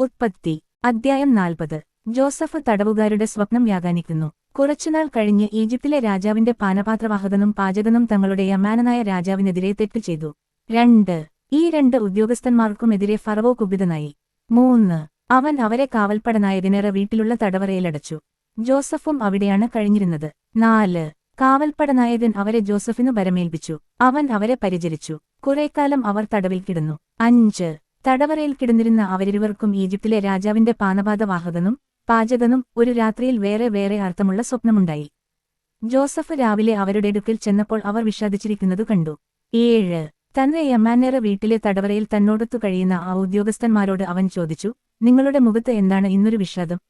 ഉത്പത്തി അദ്ധ്യായം 40 ജോസഫ് തടവുകാരുടെ സ്വപ്നം വ്യാഖ്യാനിക്കുന്നു. കുറച്ചുനാൾ കഴിഞ്ഞ് ഈജിപ്തിലെ രാജാവിന്റെ പാനപാത്രവാഹകനും പാചകനും തങ്ങളുടെ യമാനനായ രാജാവിനെതിരെ തെറ്റ് ചെയ്തു. 2 ഈ 2 ഉദ്യോഗസ്ഥന്മാർക്കുമെതിരെ ഫറവോ കുപിതനായി. 3 അവൻ അവരെ കാവൽപ്പടനായതിനേറെ വീട്ടിലുള്ള തടവറയിലടച്ചു. ജോസഫും അവിടെയാണ് കഴിഞ്ഞിരുന്നത്. 4 കാവൽപ്പടനായകൻ അവരെ ജോസഫിനു ഭരമേൽപ്പിച്ചു. അവൻ അവരെ പരിചരിച്ചു. കുറേക്കാലം അവർ തടവിൽ കിടന്നു. 5 തടവറയിൽ കിടന്നിരുന്ന അവരിരുവർക്കും ഈജിപ്തിലെ രാജാവിന്റെ പാനപാതവാഹകനും പാചകനും ഒരു രാത്രിയിൽ വേറെ വേറെ അർത്ഥമുള്ള സ്വപ്നമുണ്ടായി. ജോസഫ് രാവിലെ അവരുടെ അടുക്കൽ ചെന്നപ്പോൾ അവർ വിഷാദിച്ചിരിക്കുന്നതു കണ്ടു. 7 തന്റെ യമാനേറെ വീട്ടിലെ തടവറയിൽ തന്നോടൊത്തു കഴിയുന്ന ആ ഉദ്യോഗസ്ഥന്മാരോട് അവൻ ചോദിച്ചു, നിങ്ങളുടെ മുഖത്ത് എന്താണ് ഇന്നൊരു വിഷാദം?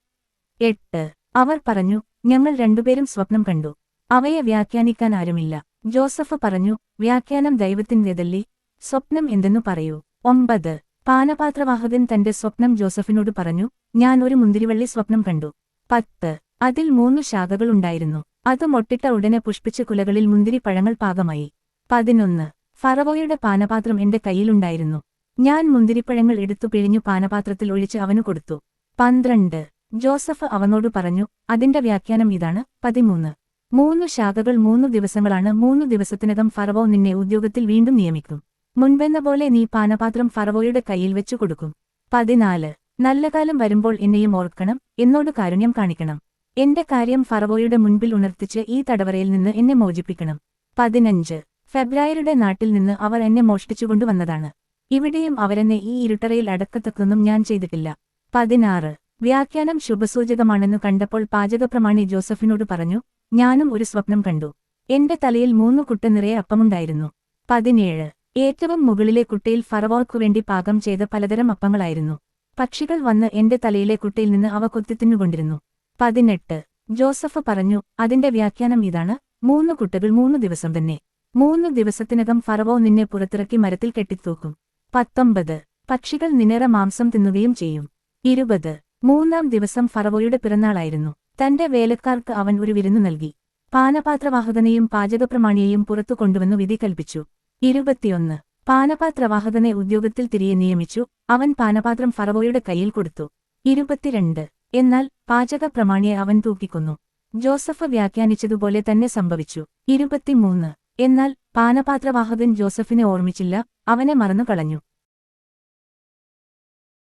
8 അവർ പറഞ്ഞു, ഞങ്ങൾ രണ്ടുപേരും സ്വപ്നം കണ്ടു. അവയെ വ്യാഖ്യാനിക്കാൻ ആരുമില്ല. ജോസഫ് പറഞ്ഞു, വ്യാഖ്യാനം ദൈവത്തിൻ്റെതല്ലേ, സ്വപ്നം എന്തെന്നു പറയൂ. 9 പാനപാത്രവാഹകൻ തന്റെ സ്വപ്നം ജോസഫിനോട് പറഞ്ഞു, ഞാൻ ഒരു മുന്തിരിവള്ളി സ്വപ്നം കണ്ടു. 10 അതിൽ 3 ശാഖകളുണ്ടായിരുന്നു. അത് മൊട്ടിട്ട ഉടനെ പുഷ്പിച്ച കുലകളിൽ മുന്തിരി പഴങ്ങൾ പാകമായി. 11 ഫറവോയുടെ പാനപാത്രം എന്റെ കയ്യിലുണ്ടായിരുന്നു. ഞാൻ മുന്തിരിപ്പഴങ്ങൾ എടുത്തു പിഴിഞ്ഞു പാനപാത്രത്തിൽ ഒഴിച്ച് അവനു കൊടുത്തു. 12 ജോസഫ് അവനോട് പറഞ്ഞു, അതിന്റെ വ്യാഖ്യാനം ഇതാണ്. 13 3 ശാഖകൾ 3 ദിവസങ്ങളാണ്. 3 ദിവസത്തിനകം ഫറവോ നിന്നെ ഉദ്യോഗത്തിൽ വീണ്ടും നിയമിക്കും. മുൻപെന്ന പോലെ നീ പാനപാത്രം ഫറവോയുടെ കയ്യിൽ വെച്ചു കൊടുക്കും. 14 നല്ല കാലം വരുമ്പോൾ എന്നെയും ഓർക്കണം, എന്നോട് കാരുണ്യം കാണിക്കണം. എന്റെ കാര്യം ഫറവോയുടെ മുൻപിൽ ഉണർത്തിച്ച് ഈ തടവറയിൽ നിന്ന് എന്നെ മോചിപ്പിക്കണം. 15 ഫെബ്രുവരിയുടെ നാട്ടിൽ നിന്ന് അവർ എന്നെ മോഷ്ടിച്ചുകൊണ്ടുവന്നതാണ്. ഇവിടെയും അവരെന്നെ ഈ ഇരുട്ടറയിൽ അടക്കത്തക്കൊന്നും ഞാൻ ചെയ്തിട്ടില്ല. 16 വ്യാഖ്യാനം ശുഭസൂചകമാണെന്നു കണ്ടപ്പോൾ പാചകപ്രമാണി ജോസഫിനോട് പറഞ്ഞു, ഞാനും ഒരു സ്വപ്നം കണ്ടു. എന്റെ തലയിൽ 3 കുട്ട നിറയെ അപ്പമുണ്ടായിരുന്നു. 17 ഏറ്റവും മുകളിലെ കുട്ടയിൽ ഫറവോയ്ക്കുവേണ്ടി പാകം ചെയ്ത പലതരം അപ്പങ്ങളായിരുന്നു. പക്ഷികൾ വന്ന് എന്റെ തലയിലെ കുട്ടയിൽ നിന്ന് അവ കൊത്തിത്തിന്നുകൊണ്ടിരുന്നു. 18 ജോസഫ് പറഞ്ഞു, അതിന്റെ വ്യാഖ്യാനം ഇതാണ്. 3 കുട്ടകൾ 3 ദിവസം തന്നെ. 3 ദിവസത്തിനകം ഫറവോ നിന്നെ പുറത്തിറക്കി മരത്തിൽ കെട്ടിത്തൂക്കും. 19 പക്ഷികൾ നിന്നേറെ മാംസം തിന്നുകയും ചെയ്യും. 20 മൂന്നാം ദിവസം ഫറവോയുടെ പിറന്നാളായിരുന്നു. തന്റെ വേലക്കാർക്ക് അവൻ ഒരു വിരുന്നു നൽകി. പാനപാത്രവാഹകനെയും പാചകപ്രമാണിയെയും പുറത്തു കൊണ്ടുവന്നു വിധി കൽപ്പിച്ചു. 21 പാനപാത്രവാഹകനെ ഉദ്യോഗത്തിൽ തിരികെ നിയമിച്ചു. അവൻ പാനപാത്രം ഫറവോയുടെ കയ്യിൽ കൊടുത്തു. 22 എന്നാൽ പാചകപ്രമാണിയെ അവൻ തൂക്കിക്കൊന്നു. ജോസഫ് വ്യാഖ്യാനിച്ചതുപോലെ തന്നെ സംഭവിച്ചു. 23 എന്നാൽ പാനപാത്രവാഹകൻ ജോസഫിനെ ഓർമ്മിച്ചില്ല, അവനെ മറന്നുകളഞ്ഞു.